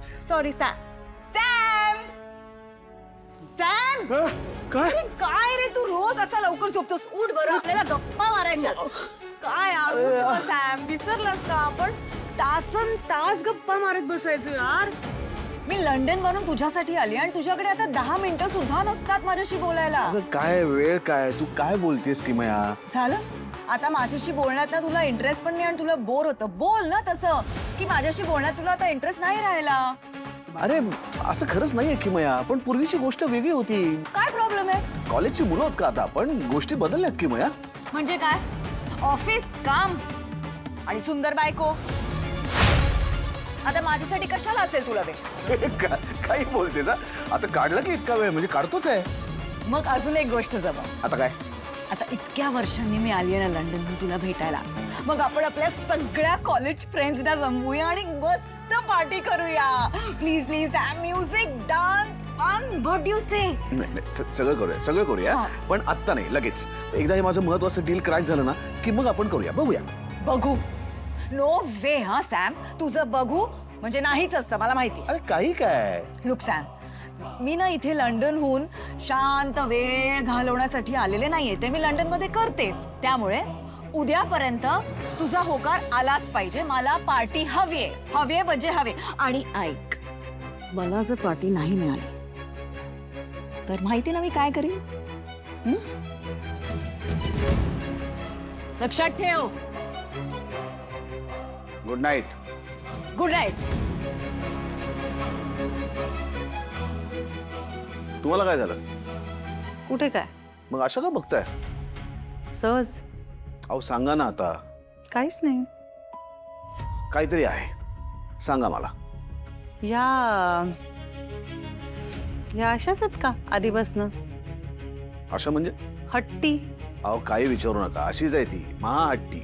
Sorry Sam. Sam Sam काय अरे काय रे तू रोज असा लवकर झोपतोस. उठ बरं आपल्याला गप्पा मारायच्या. काय यार उठ ना सॅम. विसरलास का आपण तासन तास गप्पा मारत बसायचो यार. मी लंडन वरून तुझ्यासाठी आली आणि तुझ्याकडे आता 10 मिनिटं सुद्धा नसतात माझ्याशी बोलायला. अगं काय वेळ काय तू काय बोलतेस किमया. झालं आता माझ्याशी बोलण्यात ना तुला इंटरेस्ट पण नाही आणि तुला बोर होतं. बोल ना तसं की माझ्याशी बोलण्यात तुला आता इंटरेस्ट नाही राहिला. अरे असं खरंच नाहीये किमया, पण पूर्वीची गोष्ट वेगळी होती. काय प्रॉब्लेम आहे? कॉलेजची मुलं होत का आता, पण गोष्टी बदलल्यात किमया. म्हणजे काय? ऑफिस काम आणि सुंदर बायको. आता माझ्यासाठी कशाला असेल तुला वेळ? काही बोलतेस हा? आता काढला की इतका वेळ, म्हणजे काढतोच आहे. मग अजून एक गोष्ट जमा. आता काय? आता इतक्या वर्षांनी मी आली आहे ना लंडन तुला भेटायला. मग आपण आपल्या सगळ्या कॉलेज फ्रेंड्सना जमवूया आणि मस्त पार्टी करूया. Please please. Music dance fun. What do say? सगळं करूया पण आत्ता नाही, लगेच. एकदा हे माझं महत्वाचं डील क्रॅक झालं ना की मग आपण करूया. बघूया. बघू? नो वे. हा सॅम तुझं बघू म्हणजे नाहीच असतं मला माहिती. अरे काही काय. लुक सॅम मी ना इथे लंडनहून शांत वेळ घालवण्यासाठी आलेले नाहीये. ते मी लंडनमध्ये करतेच. त्यामुळे उद्यापर्यंत तुझा होकार आलाच पाहिजे. मला पार्टी हवी म्हणजे हवे. आणि ऐक मला जर पार्टी नाही मिळाली तर माहिती ना मी काय करीन. लक्षात ठेव. Good night. Good night. तुम्हाला काय झालं? कुठे काय? मग अशा का बघताय? सहज. अहो सांगा ना आता. काहीच नाही. काहीतरी आहे, सांगा मला. या अशाच आहेत का आधीपासनं? अशा म्हणजे? हट्टी. अहो काही विचारू नका, अशीच आहे ती महाहट्टी.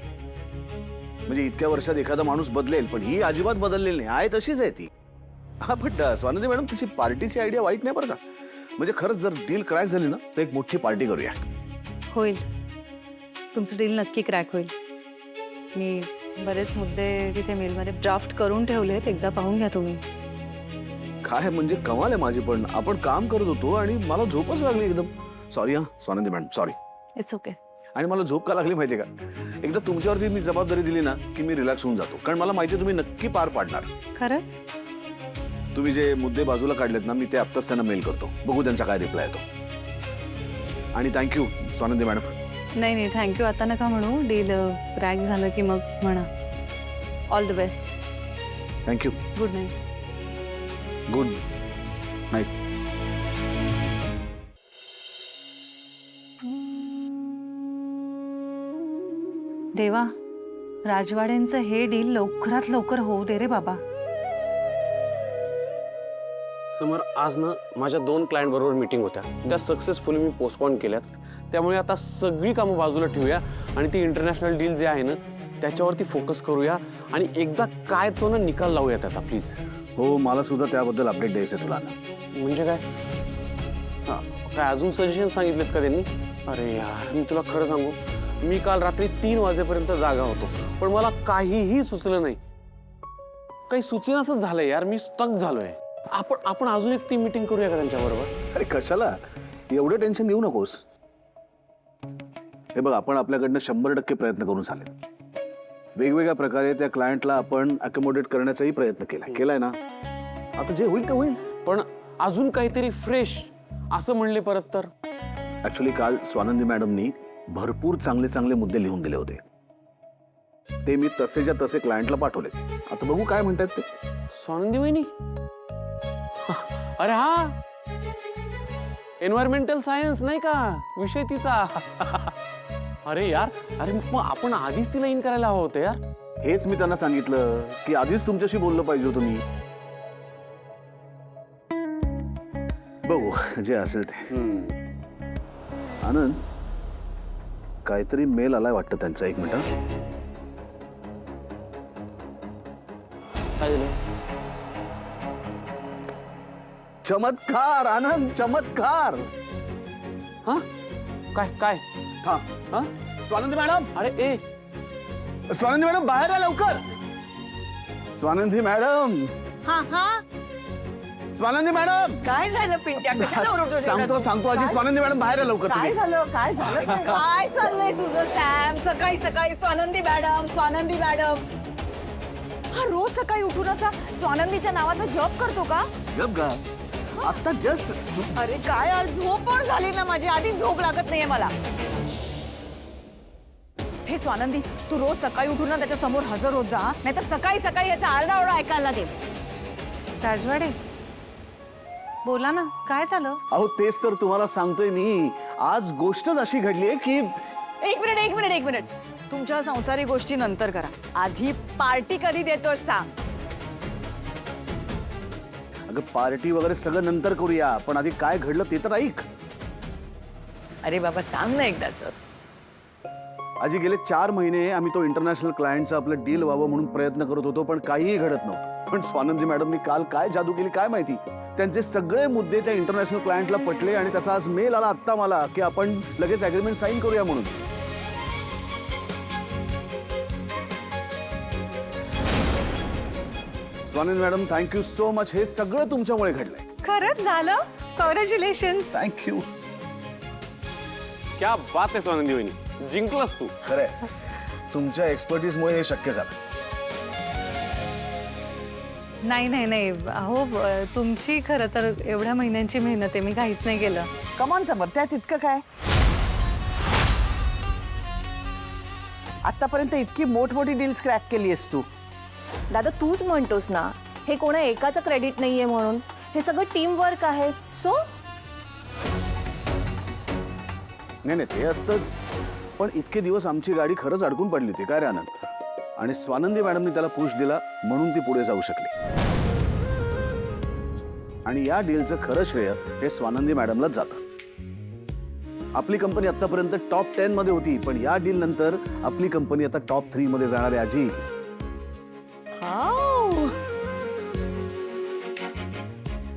म्हणजे इतक्या वर्षात एखादा माणूस बदलेल, पण ही अजिबात बदललेली नाही, आहे तशीच आहे ती. हा पण स्वानंदी मॅडम तुझी पार्टीची आयडिया वाईट नाही बरं का. म्हणजे खरंच जर डील क्रॅक झाली ना तर एक मोठी पार्टी करूया. होईल. तुमचं डील नक्की क्रॅक होईल. मी बरेच मुद्दे तिथे मेलमध्ये ड्राफ्ट करून ठेवलेत. एकदा पाहून घ्या तुम्ही. काय म्हणजे कमाल आहे माझी. पण आपण काम करत होतो आणि मला झोपच लागली एकदम. सॉरी हा Swanandi madam, sorry. It's okay. आणि मला झोप का लागली माहितीये का? एकदा तुमच्यावरती मी जबाबदारी दिली ना की मी रिलॅक्स होऊन जातो, कारण मला माहिती तुम्ही नक्की पार पाडणार. खरंच? तुम्ही जे मुद्दे बाजूला काढलेत ना मी ते आत्ताच त्यांना मेल करतो. बघू त्यांचा काय रिप्लाय येतो. आणि थँक्यू स्वानंदी मॅडम. नाही थँक्यू आता नका म्हणू. डील क्रॅक झालं की मग म्हणा. All the best. Thank you. Good night. Good night. देवा, राजवाड्यांचं हे डील लवकरात लवकर होऊ दे रे बाबा. समोर आज ना माझ्या 2 क्लायंट बरोबर मीटिंग होत्या. त्या सक्सेसफुली मी पोस्टपोन केल्यात. त्यामुळे आता सगळी कामं बाजूला ठेवूया आणि ती इंटरनॅशनल डील जे आहे ना त्याच्यावरती फोकस करूया आणि एकदा काय तो ना निकाल लावूया त्याचा प्लीज. हो मला सुद्धा त्याबद्दल अपडेट द्यायचं तुला ना. म्हणजे काय? हां काय अजून सजेशन सांगितलेत का त्यांनी? अरे यार मी तुला खरं सांगू, मी काल रात्री 3 वाजेपर्यंत जागा होतो पण मला काहीही सुचलं नाही. काही सुचेनासंच झालंय यार. मी स्टक झालोय. आपण अजून एक टीम मीटिंग करूया का त्यांच्याबरोबर? अरे कशाला एवढं टेन्शन घेऊ नकोस. हे बघ आपण आपल्याकडनं 100% प्रयत्न करून चालेल. वेगवेगळ्या प्रकारे त्या क्लायंटला आपण अकोमोडेट करण्याचाही प्रयत्न केलाय ना. आता जे होईल ते होईल. पण अजून काहीतरी फ्रेश असं म्हणले परत तर. ऍक्च्युली काल स्वानंदी मॅडमनी भरपूर चांगले मुद्दे लिहून दिले होते. ते मी तसेच्या तसे क्लायंटला पाठवले. आता बघू काय म्हणतात ते. स्वानंदी वहिनी? अरे हा एन्व्हायरमेंटल सायन्स नाही का विषय तिचा. अरे यार, अरे मग आपण आधीच तिला इन करायला हवं होतं यार. हेच मी त्यांना सांगितलं की आधीच तुमच्याशी बोललं पाहिजे होतं मी. बघू जे असेल ते. आनंद काहीतरी मेल आलाय वाटतं त्यांचा. 1 मिनिट. काय झालं? चमत्कार आनंद, चमत्कार. हा काय काय? हा हा स्वानंदी मॅडम. अरे ए स्वानंदी मॅडम बाहेर या लवकर. स्वानंदी मॅडम. हा हा स्वानंदी मॅडम काय झालं पिंट्या? कशाला ओरडतोस एवढा तू? सांगतो आजी, काय- स्वानंदी मॅडम बाहेर आहे लवकर काय तुम्ही. झालं? काय झालं? काय चाललंय तुझं सॅम? सकाळी सकाळी स्वानंदी मॅडम, स्वानंदी मॅडम. हा रोज सकाळी उठून असा स्वानंदीच्या नावाचा जप करतो का? गप गा. आता जस्ट अरे काय आज झोप पण झाली ना माझी, आधीच झोप लागत नाहीये मला. हे स्वानंदी, तू रोज सकाळी उठून ना त्याच्या समोर हजर होत जा, नाहीतर सकाळी सकाळी याचा आरडाओरडा ऐकायला लागेल. राजवाडे बोला ना, काय झालं? अहो तेच तर तुम्हाला सांगतोय मी. आज गोष्टच अशी घडलीये की एक मिनिट. तुमच्या संसारी गोष्टी नंतर करा. आधी पार्टी कधी देतोय सांग. अगं पार्टी वगैरे सगळं नंतर करूया, पण आधी काय घडलं ते तर ऐक. अरे बाबा सांग ना एकदा सर. आजी गेले 4 महिने आम्ही तो इंटरनॅशनल क्लायंटचं आपलं डील व्हावं म्हणून प्रयत्न करत होतो, पण काहीही घडत नव्हतं. पण स्वानंदी मॅडमनी काल काय जादू केली काय माहिती. त्यांचे सगळे मुद्दे त्या इंटरनॅशनल क्लायंटला पटले आणि त्याचा आज मेल आला आत्ता मला की आपण लगेच अग्रीमेंट साईन करूया म्हणून. Swanandi madam thank you so much. हे सगळं तुमच्यामुळे घडलंय. खरंच झालं? कॉंग्रॅच्युलेशन. थँक्यू. क्या बात आहे स्वानंदी वहिनी, जिंकलास तू. खरंय, तुमच्या एक्सपर्टीजमुळे हे शक्य झालं. नाही अहो तुमची खरं तर एवढ्या महिन्यांची मेहनत आहे, मी काहीच नाही केलं. कमॉन समर, त्यात इतकं काय? आतापर्यंत इतकी मोठमोठी डील्स क्रॅक केली आहेस तू. दादा तूच म्हणतोस ना हे कोणा एकाचं क्रेडिट नाहीये म्हणून. हे सगळं टीम वर्क आहे. सो नाही ते असतंच, पण इतके दिवस आमची गाडी खरंच अडकून पडली होती काय रे आनंद. आणि स्वानंदी मॅडमनी त्याला पुश दिला म्हणून ती पुढे जाऊ शकली. आणि या डीलचं खरं श्रेय हे स्वानंदी मॅडमलाच जातं. आपली कंपनी आतापर्यंत टॉप 10 मध्ये होती, पण या डील नंतर आपली कंपनी आता टॉप 3 मध्ये जाणार आहे आजी.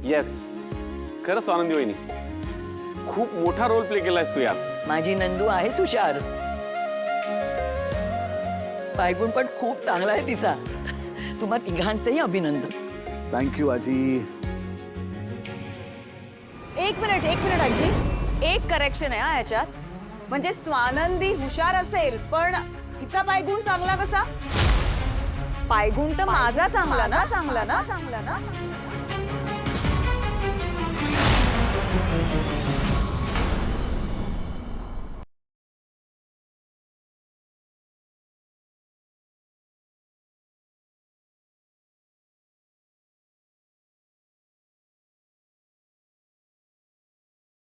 येस, खरं स्वानंदी वहिनी खूप मोठा रोल प्ले केलायस तू यात. माझी नंदू आहे हुशार. बायगुण पण खूप चांगला आहे तिचा. तुम्हा तिघांचंही अभिनंदन. थँक्यू आजी. एक मिनिट आजी. एक करेक्शन आहे हा याच्यात. म्हणजे स्वानंदी हुशार असेल पण हिचा पायगुण चांगला कसा? पायगुण तर माझा चांगला ना.